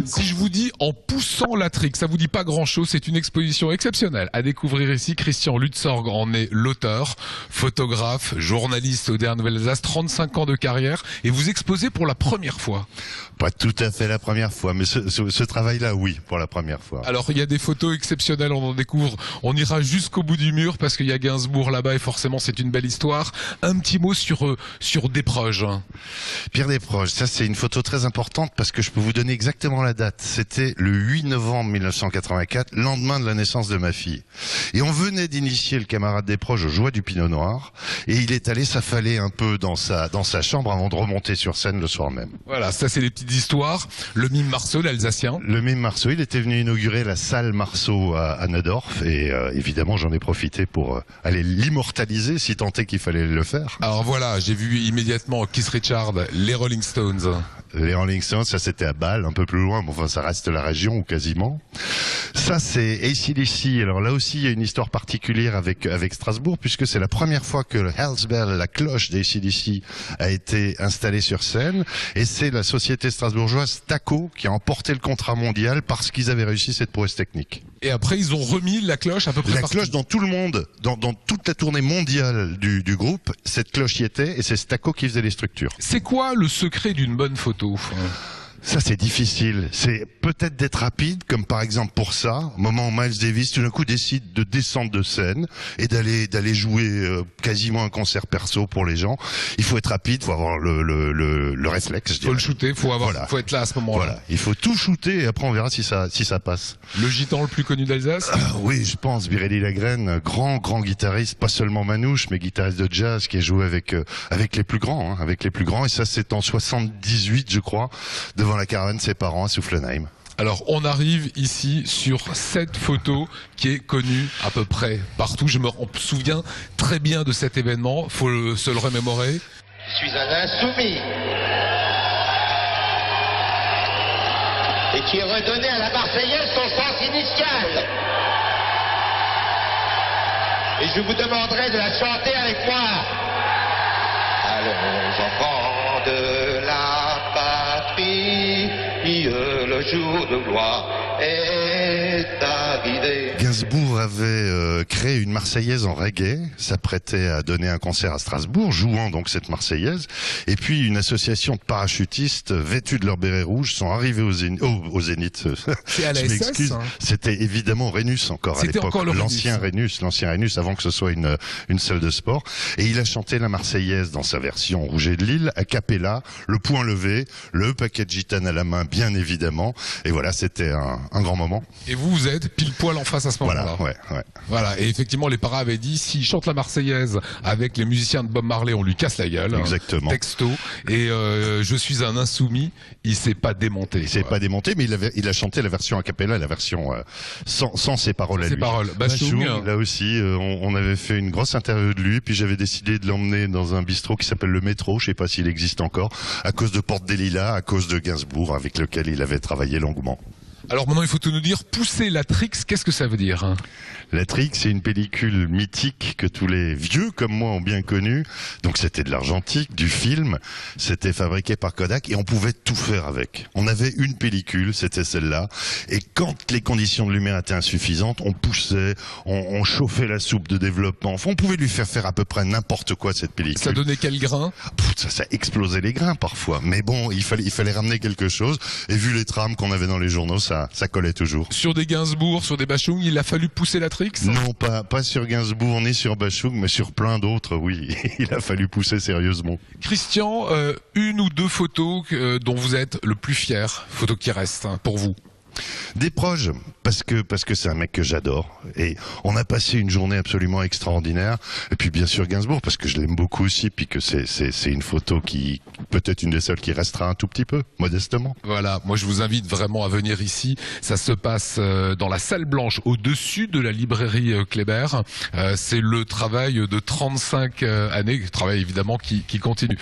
Si je vous dis en poussant la trique, ça vous dit pas grand-chose, c'est une exposition exceptionnelle à découvrir ici. Christian Lutzorg en est l'auteur, photographe, journaliste au Der Nouvelle Alsace, 35 ans de carrière, et vous exposez pour la première fois. Pas tout à fait la première fois, mais ce travail-là, oui, pour la première fois. Alors il y a des photos exceptionnelles, on en découvre, on ira jusqu'au bout du mur parce qu'il y a Gainsbourg là-bas et forcément c'est une belle histoire. Un petit mot sur Desproges. Pierre Desproges, ça c'est une photo très importante parce que je peux vous donner exactement la date. C'était le 8 novembre 1984, lendemain de la naissance de ma fille. Et on venait d'initier le camarade Desproges aux joies du Pinot Noir et il est allé s'affaler un peu dans sa chambre avant de remonter sur scène le soir même. Voilà, ça c'est les petites histoires. Le mime Marceau, l'Alsacien. Le mime Marceau, il était venu inaugurer la salle Marceau à Neudorf et évidemment j'en ai profité pour aller l'immortaliser si tant est qu'il fallait le faire. Alors voilà, j'ai vu immédiatement Keith Richards, les Rolling Stones. Les Rolling Stones, ça c'était à Bâle, un peu plus loin, mais enfin ça reste la région ou quasiment. Ça c'est AC/DC. Alors là aussi il y a une histoire particulière avec Strasbourg puisque c'est la première fois que le Hells Bell, la cloche d'AC/DC, a été installée sur scène et c'est la société strasbourgeoise Taco qui a emporté le contrat mondial parce qu'ils avaient réussi cette prouesse technique. Et après ils ont remis la cloche à peu près la partout. Cloche dans tout le monde, dans toute la tournée mondiale du groupe, cette cloche y était et c'est Taco qui faisait les structures. C'est quoi le secret d'une bonne photo ? Ça c'est difficile, c'est peut-être d'être rapide, comme par exemple pour ça, au moment où Miles Davis tout d'un coup décide de descendre de scène et d'aller jouer quasiment un concert perso pour les gens. Il faut être rapide, il faut avoir le réflexe. Il faut le shooter, faut être là à ce moment-là. Voilà, il faut tout shooter et après on verra si ça passe. Le gitan le plus connu d'Alsace ? Oui, je pense, Biréli Lagrène, grand guitariste, pas seulement manouche, mais guitariste de jazz qui a joué avec les plus grands, et ça c'est en 78 je crois, devant la caravane de ses parents à Soufflenheim. Alors on arrive ici sur cette photo qui est connue à peu près partout. Je me souviens très bien de cet événement, faut se le remémorer. Je suis un insoumis et qui est redonné à la Marseillaise son sens initial. Et je vous demanderai de la chanter avec moi. Allons enfants de la patrie, le jour de gloire est arrivé. Gainsbourg avait créé une Marseillaise en reggae, s'apprêtait à donner un concert à Strasbourg, jouant donc cette Marseillaise. Et puis une association de parachutistes vêtus de leur béret rouge sont arrivés au Zénith. C'est à la SS, hein. C'était évidemment Rhenus encore à l'époque, l'ancien Rhenus avant que ce soit une salle de sport. Et il a chanté la Marseillaise dans sa version Rouget de Lille, a cappella, le poing levé, le paquet de gitane à la main bien évidemment. Et voilà, c'était un grand moment. Et vous êtes pile poil en face à ce moment-là. Voilà, ouais. Voilà, et effectivement les paras avaient dit s'il chante la Marseillaise avec les musiciens de Bob Marley, on lui casse la gueule. Exactement. Texto. Et je suis un insoumis, il s'est pas démonté. Il s'est pas démonté, mais il a chanté la version a cappella, la version sans ses paroles à lui. Bashung, là aussi, on avait fait une grosse interview de lui, puis j'avais décidé de l'emmener dans un bistrot qui s'appelle le Métro, je sais pas s'il existe encore, à cause de Porte des Lilas, à cause de Gainsbourg, avec lequel il avait travaillé longuement. Alors maintenant il faut tout nous dire, pousser la Trix, qu'est-ce que ça veut dire ? La Trix, c'est une pellicule mythique que tous les vieux comme moi ont bien connue. Donc c'était de l'argentique, du film, c'était fabriqué par Kodak et on pouvait tout faire avec. On avait une pellicule, c'était celle-là, et quand les conditions de lumière étaient insuffisantes, on poussait, on chauffait la soupe de développement. Enfin, on pouvait lui faire à peu près n'importe quoi cette pellicule. Ça donnait quel grain ? Ça explosait les grains parfois, mais bon, il fallait ramener quelque chose, et vu les trames qu'on avait dans les journaux, ça collait toujours. Sur des Gainsbourg, sur des Bashung, il a fallu pousser la Trix ? Non, pas sur Gainsbourg ni sur Bashung, mais sur plein d'autres, oui. Il a fallu pousser sérieusement. Christian, une ou deux photos dont vous êtes le plus fier, photos qui restent pour vous ? Desproges, parce que c'est un mec que j'adore et on a passé une journée absolument extraordinaire. Et puis bien sûr Gainsbourg parce que je l'aime beaucoup aussi, puis que c'est une photo qui peut-être une des seules qui restera un tout petit peu, modestement. Voilà, moi je vous invite vraiment à venir ici. Ça se passe dans la salle blanche au-dessus de la librairie Kléber. C'est le travail de 35 années, travail évidemment qui continue.